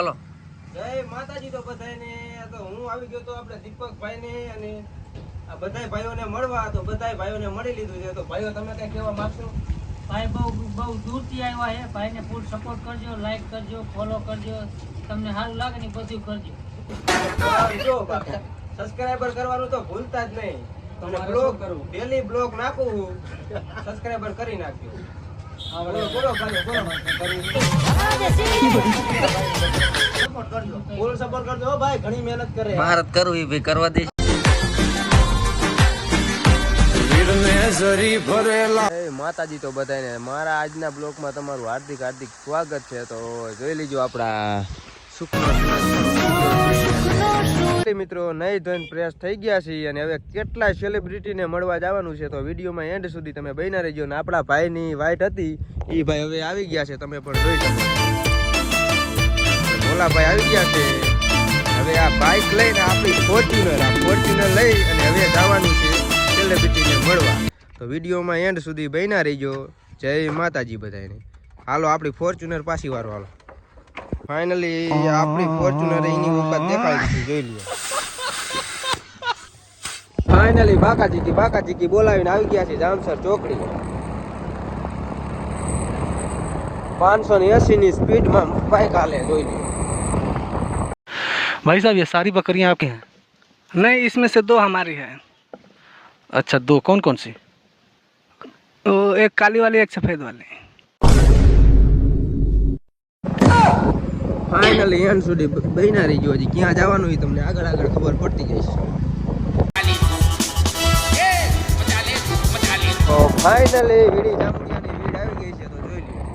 ચાલો જય માતાજી તો બધાને. તો હું આવી ગયો તો આપણે દીપકભાઈ ને અને આ બધાય ભાઈઓને મળવા. તો બધાય ભાઈઓને મળી લીધું છે. તો ભાઈઓ તમે કઈ કહેવા માંગશો? ભાઈ બહુ દૂરથી આવ્યા છે. ભાઈને ફૂલ સપોર્ટ કરજો, લાઈક કરજો, ફોલો કરજો. તમને સારું લાગે ને બધું કરજો. જો સબસ્ક્રાઇબર કરવાનું તો ભૂલતા જ નહીં. અને બ્લોગ કરું, ડેલી બ્લોગ નાખું, સબસ્ક્રાઇબર કરી નાખજો. બોલો ભાઈ, બોલો સપોર્ટ કરજો ભાઈ. ઘણી મહેનત કરે. ભારત કરું એ ભાઈ કરવા દે. માતાજી તો બધાને મારા આજના બ્લોગમાં તમારું હાર્દિક હાર્દિક સ્વાગત છે. તો જોઈ લીજો આપણા મિત્રો નહીં ધોઈને પ્રેસ થઈ ગયા છે અને હવે કેટલાય સેલિબ્રિટીને મળવા જવાનું છે. તો વિડીયોમાં એન્ડ સુધી તમે બન્યા રહેજો. ને આપણા ભાઈની વાઈટ હતી એ ભાઈ હવે આવી ગયા છે, તમે પણ જોઈ શકો. ભોલાભાઈ આવી ગયા છે. હવે આ બાઇક લઈને આપણી ફોર્ચ્યુનર લઈ અને હવે જવાનું છે સેલિબ્રિટીને મળવા. તો વિડીયોમાં એન્ડ સુધી બન્યા રહેજો. જય માતાજી બધાને. હાલો આપણી ફોર્ચ્યુનર પાછી વારો. હાલો ફાઇનલી આપણી ફોર્ચ્યુનર એની વખત દેખાડી દીધી, જોઈ લ્યો. ફાઇનલી બાકાચીકી બોલાવીને આવી ગયા છે જામસર ચોકડી. 580 ની સ્પીડમાં બાઇક હાલે, જોઈ લ્યો. भाई साहब ये सारी बकरियां आपकी हैं? नहीं, इसमें से 2 हमारी है। अच्छा, 2 कौन कौन सी? तो एक काली वाली, एक सफेद वाली. ફાઇનલી એન્ડ સુધી બન્યા રહીજો. હજી ક્યાં જવાનું એ તમને આગળ ખબર પડતી જઈશ. તો ફાઇનલી વીડી જામુડિયાની વીડ આવી ગઈ છે. તો જોઈ લ્યો.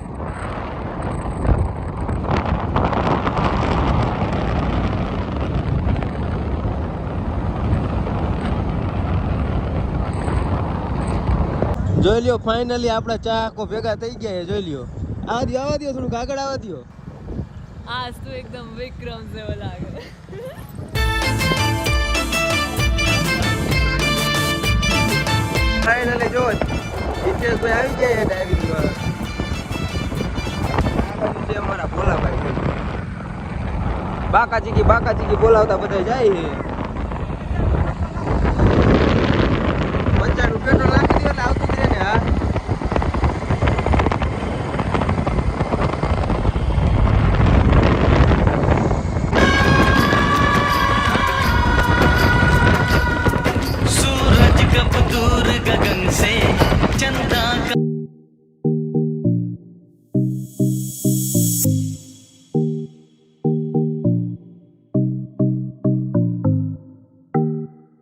જોઈ લ્યો ફાઇનલી આપણા ચાકો ભેગા થઈ ગયા છે. જોઈ લ્યો. આવા દો થોડુંક આગળ આવવા દો. आज तो एकदम विक्रम से वो लागे. ફાઇનલી જો હિતેશભાઈ આવી ગયા ડાયરીમાં. આ બાજુ છે અમારા ભોલાભાઈ. બાકાચીકી બોલાવતા બધા જાય છે. બચ્ચાનું પેટ્રોલ નાખી દે એટલે આવતું જ રહે ને. હા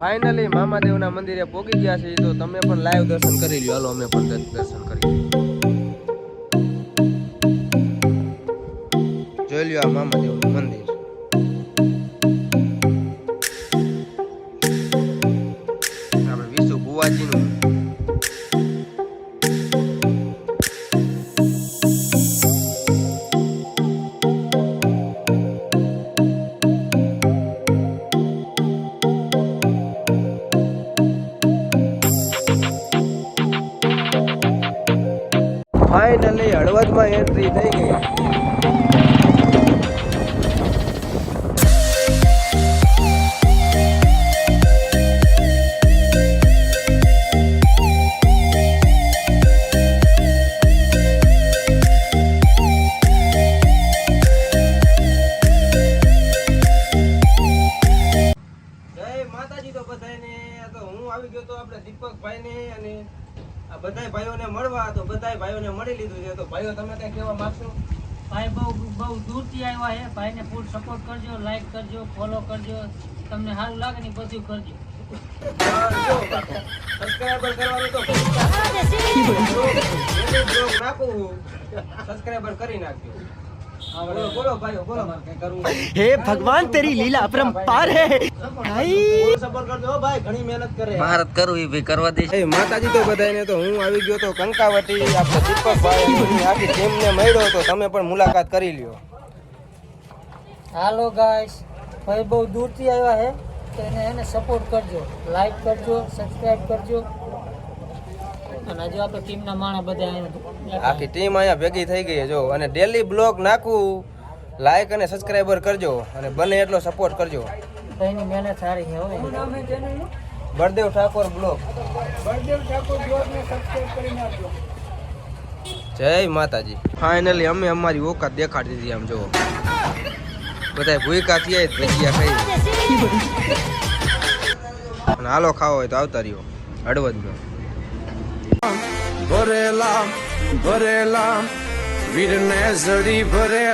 ફાઇનલી મામાદેવના મંદિરે પહોંચી ગયા છે. તો તમે પણ લાઈવ દર્શન કરી લ્યો. હાલો અમે પણ દર્શન કરી લઈએ. જોઈ લ્યો આ મામાદેવનું મંદિર. આપણે વિશુ બુવાજીનું. ફાઇનલી હળવદમાં એન્ટ્રી થઈ ગઈ. જય માતાજી તો બધાને. તો હું આવી ગયો તો આપણે દીપકભાઈને અને આ બધાય ભાઈઓને મળવા. તો બધાય ભાઈઓને મળી લીધું છે. તો ભાઈઓ તમે કઈ કહેવા માંગશો? ભાઈ બહુ દૂરથી આવ્યા છે. ભાઈને ફૂલ સપોર્ટ કરજો, લાઈક કરજો, ફોલો કરજો. તમને સારું લાગે ને બધું કરજો. સબસ્ક્રાઇબર કરવાનું તો નાખું, સબસ્ક્રાઇબર કરી નાખજો. બોલો ભાઈઓ, બોલો. हे भगवान तेरी लीला अपरंपार है भाई. સપોર્ટ કરજો ભાઈ. ઘણી મહેનત કરે. ભારત કરું એ ભાઈ કરવા દે. માતાજી તો બધાને. તો હું આવી ગયો તો કંકાવટી. આપણે દીપકભાઈ આખી ટીમને મળ્યો. તો તમે પણ મુલાકાત કરી લ્યો. હાલો ગાઈસ, ભાઈ બહુ દૂરથી આવ્યા છે. તો એને સપોર્ટ કરજો, લાઈક કરજો, સબસ્ક્રાઇબ કરજો. અને જો આપણે ટીમના માણસ બધા આખી ટીમ અહીંયા ભેગી થઈ ગઈ જો. અને ડેલી બ્લોગ નાખું લાઈક અને સબસ્ક્રાઈબર કરજો અને બને એટલો સપોર્ટ કરજો. ભાઈની મહેનત સારી છે હવે. બળદેવ ઠાકોર બ્લોગ. જય માતાજી. ફાઇનલી અમે અમારી ઓકાત દેખાડી દીધી. આમ જુઓ બધા ભૂકા થયા ભજીયા ખાઈ અને હાલો ખાવો હોય તો આવતા રહ્યો હળવદમાં. ભરેલા ભરેલા વીરને જડી ભરે